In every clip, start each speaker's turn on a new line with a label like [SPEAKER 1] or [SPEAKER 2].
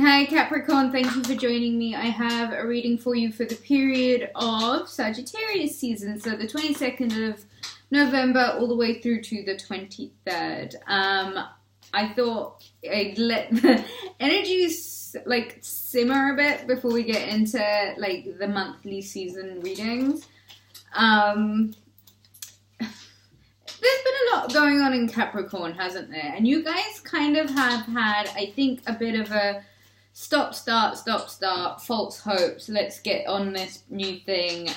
[SPEAKER 1] Hi Capricorn, thank you for joining me. I have a reading for you for the period of Sagittarius season, so the 22nd of November all the way through to the 23rd. I thought I'd let the energies like simmer a bit before we get into like the monthly season readings. There's been a lot going on in Capricorn, hasn't there? And you guys kind of have had, I think, a bit of a stop, start, false hopes. Let's get on this new thing.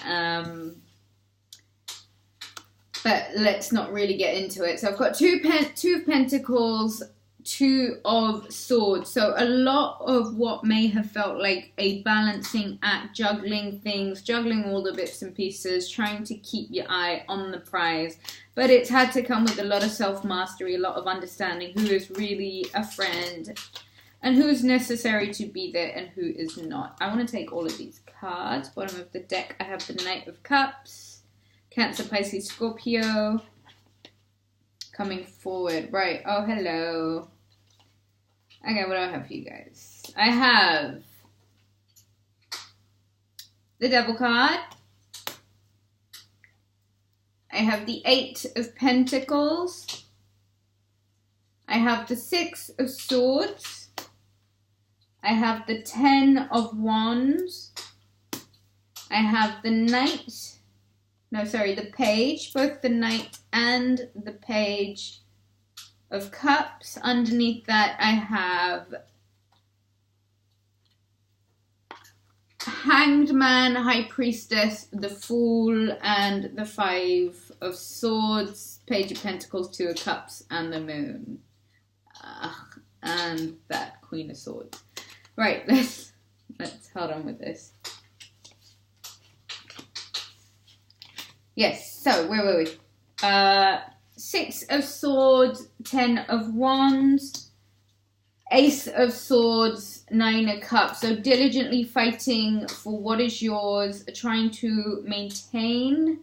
[SPEAKER 1] But let's not really get into it. So I've got two of Pentacles, Two of Swords. So a lot of what may have felt like a balancing act, juggling things, juggling all the bits and pieces, trying to keep your eye on the prize. But it's had to come with a lot of self-mastery, a lot of understanding who is really a friend and who is necessary to be there and who is not. I want to take all of these cards. Bottom of the deck, I have the Knight of Cups, Cancer, Pisces, Scorpio, coming forward. Right, oh, hello. Okay, what do I have for you guys? I have the Devil card. I have the Eight of Pentacles. I have the Six of Swords. I have the Ten of Wands. I have the the Page, both the Knight and the Page of Cups. Underneath that, I have Hanged Man, High Priestess, the Fool, and the Five of Swords, Page of Pentacles, Two of Cups, and the Moon. And that Queen of Swords. Right, let's hold on with this. Yes, so where were we? Six of Swords, Ten of Wands, Ace of Swords, Nine of Cups. So diligently fighting for what is yours, trying to maintain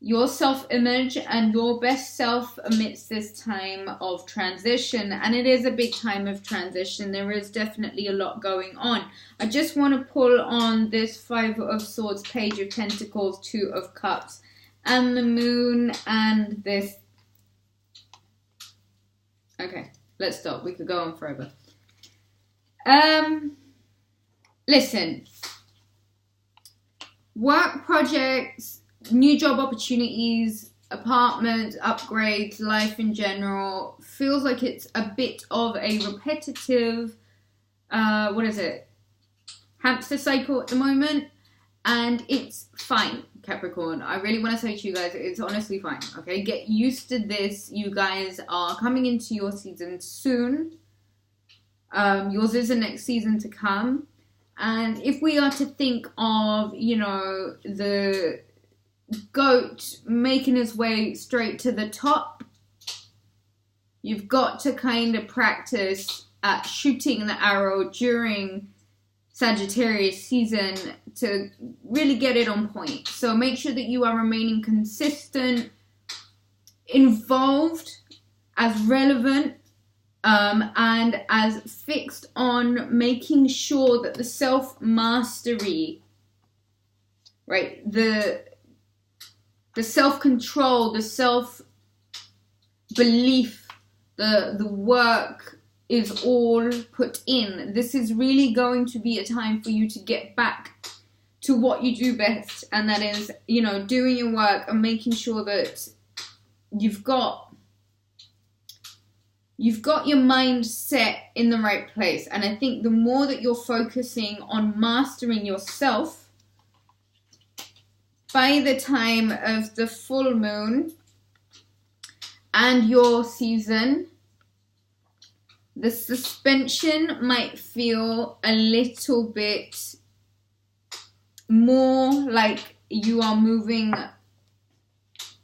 [SPEAKER 1] your self-image and your best self amidst this time of transition. And it is a big time of transition. There is definitely a lot going on. I just want to pull on this Five of Swords, Page of Pentacles, Two of Cups, and the Moon, and this. Okay, let's stop. We could go on forever. Listen. Work projects, new job opportunities, apartments, upgrades, life in general, feels like it's a bit of a repetitive, hamster cycle at the moment, and it's fine, Capricorn. I really want to say to you guys, it's honestly fine, okay? Get used to this. You guys are coming into your season soon. Yours is the next season to come. And if we are to think of, the goat making his way straight to the top, you've got to kind of practice at shooting the arrow during Sagittarius season to really get it on point. So make sure that you are remaining consistent, involved, as relevant, and as fixed on making sure that the self-mastery, right, the self-control, the self-belief, the work is all put in. This is really going to be a time for you to get back to what you do best, and that is, doing your work and making sure that you've got your mind set in the right place. And I think the more that you're focusing on mastering yourself, by the time of the full moon and your season, the suspension might feel a little bit more like you are moving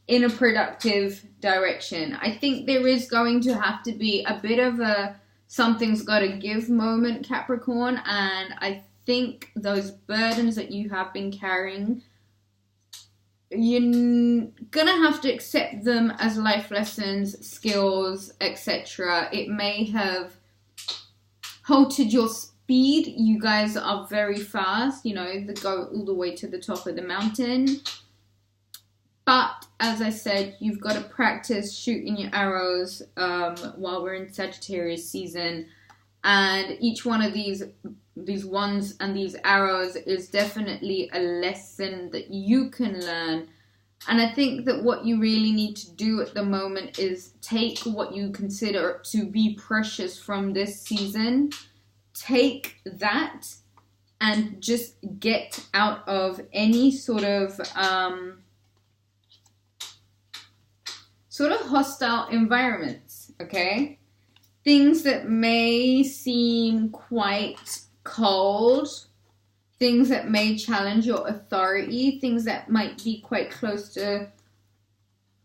[SPEAKER 1] in a productive direction. I think there is going to have to be a bit of a something's got to give moment, Capricorn, and I think those burdens that you have been carrying, you're gonna have to accept them as life lessons, skills, etc. It may have halted your speed. You guys are very fast, you know, they go all the way to the top of the mountain. But as I said, you've got to practice shooting your arrows while we're in Sagittarius season. And each one of these wands and these arrows is definitely a lesson that you can learn. And I think that what you really need to do at the moment is take what you consider to be precious from this season. Take that and just get out of any sort of hostile environments, okay? Things that may seem quite cold, things that may challenge your authority, things that might be quite close to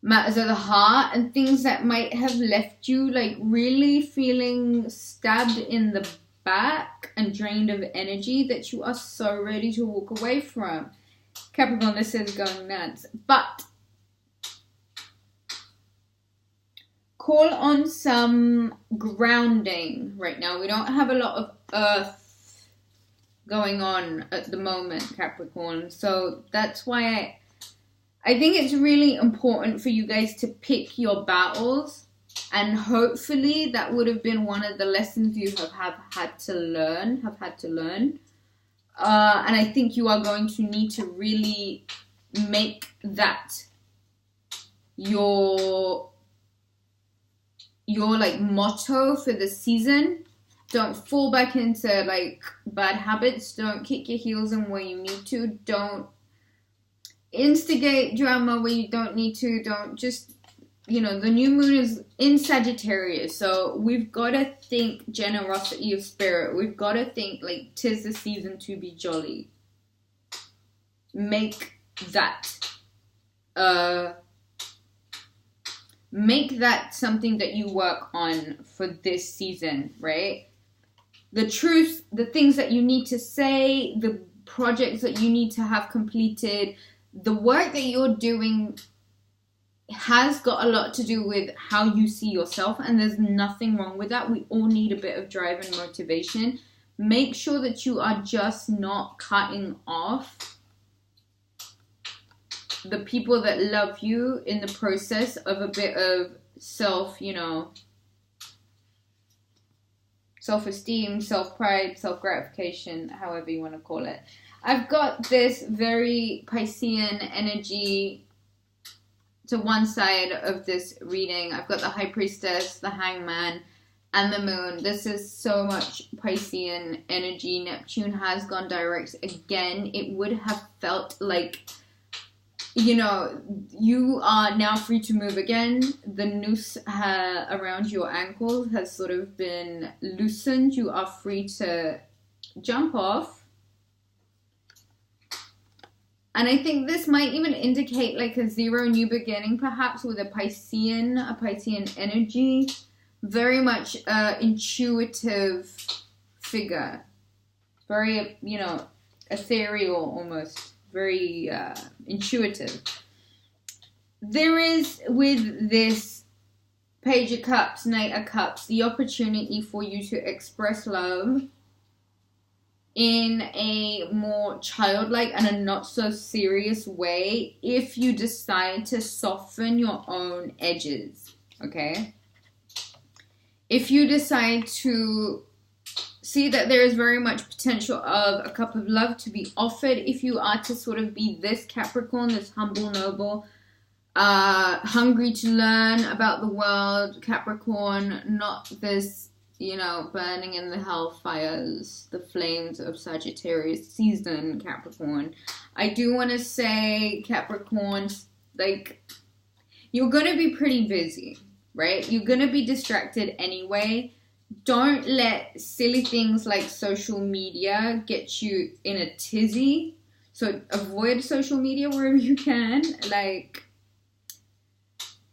[SPEAKER 1] matters of the heart, and things that might have left you like really feeling stabbed in the back and drained of energy that you are so ready to walk away from. Capricorn, this is going nuts. But call on some grounding right now. We don't have a lot of earth going on at the moment, Capricorn. So that's why I think it's really important for you guys to pick your battles. And hopefully that would have been one of the lessons you have had to learn. And I think you are going to need to really make that your like motto for the season. Don't fall back into like bad habits. Don't kick your heels in where you need to. Don't instigate drama where you don't need to. Don't just, you know, the new moon is in Sagittarius. So we've got to think generosity of spirit. We've got to think like 'tis the season to be jolly. Make that something that you work on for this season, right? The truth, the things that you need to say, the projects that you need to have completed, the work that you're doing has got a lot to do with how you see yourself, and there's nothing wrong with that. We all need a bit of drive and motivation. Make sure that you are just not cutting off the people that love you in the process of a bit of self-esteem, self-pride, self-gratification, however you want to call it. I've got this very Piscean energy to one side of this reading. I've got the High Priestess, the Hangman, and the Moon. This is so much Piscean energy. Neptune has gone direct again. It would have felt like, you know, you are now free to move again. The noose around your ankles has sort of been loosened. You are free to jump off. And I think this might even indicate like a zero new beginning, perhaps with a Piscean energy. Very much intuitive figure. Very, you know, ethereal almost. Very intuitive. There is, with this Page of Cups, Knight of Cups, the opportunity for you to express love in a more childlike and a not so serious way if you decide to soften your own edges, okay? If you decide to see that there is very much potential of a cup of love to be offered, if you are to sort of be this Capricorn, this humble, noble, hungry to learn about the world Capricorn, not this, you know, burning in the hellfires, the flames of Sagittarius season Capricorn. I do want to say, Capricorn, like, you're going to be pretty busy, right? You're going to be distracted anyway. Don't let silly things like social media get you in a tizzy. So avoid social media wherever you can. Like,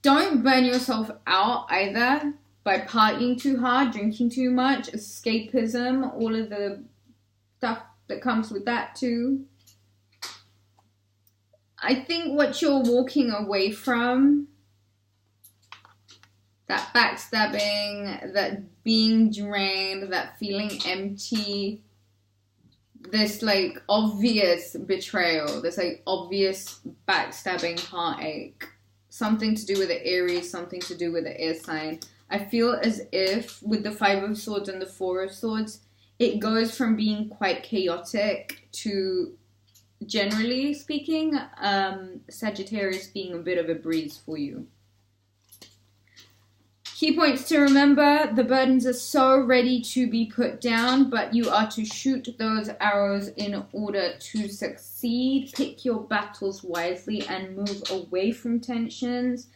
[SPEAKER 1] don't burn yourself out either by partying too hard, drinking too much, escapism, all of the stuff that comes with that too. I think what you're walking away from that backstabbing, that being drained, that feeling empty, this like obvious betrayal, this like obvious backstabbing heartache, something to do with the Aries, something to do with the air sign. I feel as if with the 5 of Swords and the 4 of Swords, it goes from being quite chaotic to, generally speaking, Sagittarius being a bit of a breeze for you. Key points to remember: the burdens are so ready to be put down, but you are to shoot those arrows in order to succeed. Pick your battles wisely and move away from tensions.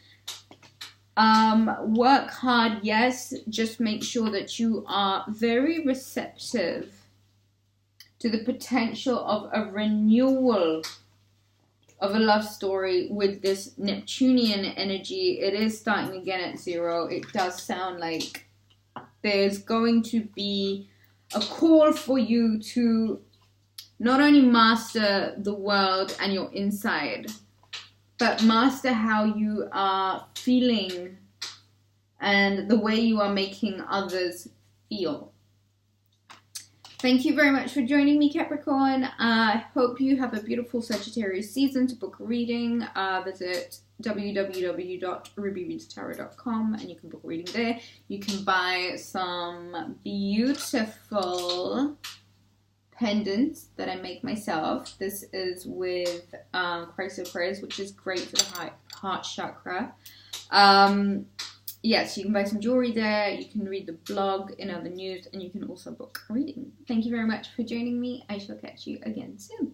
[SPEAKER 1] Work hard, yes. Just make sure that you are very receptive to the potential of a renewal of a love story with this Neptunian energy. It is starting again at 0. It does sound like there's going to be a call for you to not only master the world and your inside, but master how you are feeling and the way you are making others feel. Thank you very much for joining me, Capricorn. I hope you have a beautiful Sagittarius season. To book a reading, visit www.rubyreadstarot.com and you can book a reading there. You can buy some beautiful pendants that I make myself. This is with chrysoprase, which is great for the heart chakra. Yes, you can buy some jewelry there, you can read the blog in other news, and you can also book a reading. Thank you very much for joining me. I shall catch you again soon.